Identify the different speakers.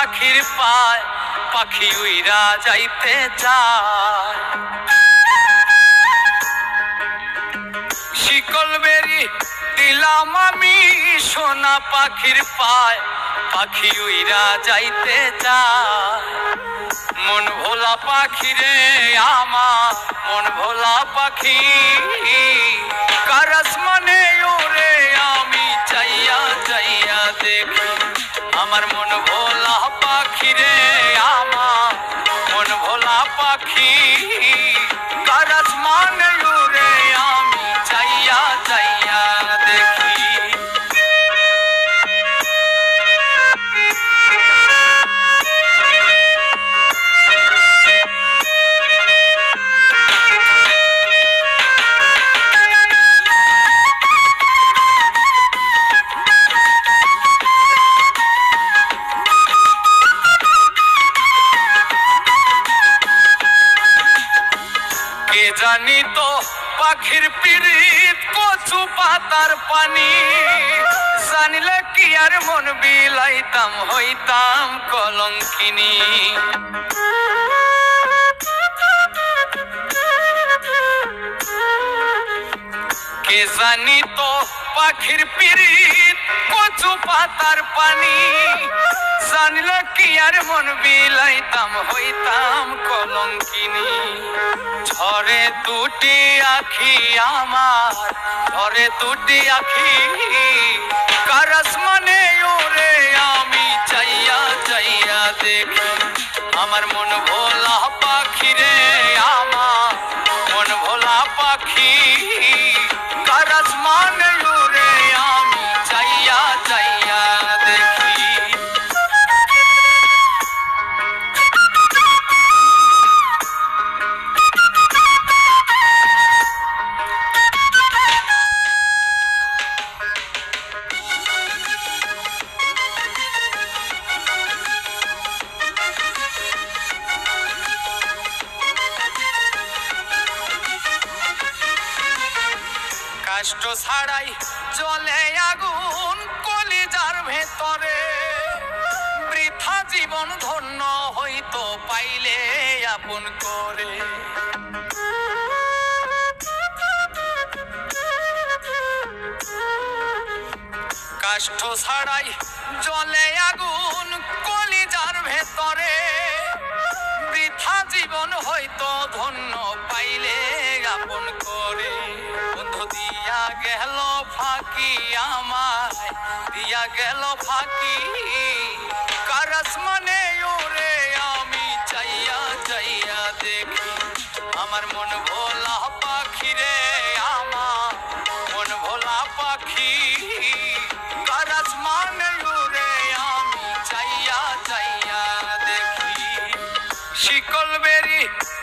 Speaker 1: পাখির পায় পাখি উইরা যাইতে চায়। শিকল বেরি দিলাম আমি সোনা পাখির পায় পাখি উইরা যাইতে চায়। মন ভোলা পাখি রে আমার মন ভোলা পাখি, কার আসমানে ওরে আমি চাইয়া চাইয়া দেখি। আমার মন ভোলা পাখি রে আমার মন ভোলা পাখি, কার আসমানে ওরে আমি চাইয়া চাইয়া দেখি। কে জানি তো পাখির পিরিত কচু পাতার পানি, জানিলে কি আর মন বিলাইতাম হইতাম কলঙ্কিনী। কে জানি তো পাখির পিরিত কচু পাতার পানি, জানিলে কি আর মন বিলাইতাম হইতাম কলঙ্কিনী। ঝরে দুটি আখি আমার ঝরে দুটি আখি, কার আসমানে ওরে আমি চাইয়া চাইয়া দেখি। আমার মন ভোলা পাখি রে আমার মন ভোলা পাখি, কার আসমানে ওরে আমি চাইয়া চাইয়া দেখি। কষ্ট ছাড়াই জ্বলে আগুন কলিজার ভেতরে, বৃথা জীবন ধন্য হইতো পাইলে আপন করে। কষ্ট ছাড়াই জ্বলে আগুন কলিজার ভেতরে, বৃথা জীবন হইতো ধন্য পাইলে আপন করে। বন্ধু দিয়া গেল ফাঁকি আমায় দিয়া গেল ফাঁকি, কার আসমানে ওরে আমি চাইয়া চাইয়া দেখি। আমার মন ভোলা পাখি রে আমার মন ভোলা পাখি, কার আসমানে ওরে আমি চাইয়া চাইয়া দেখি। শিকল বেরি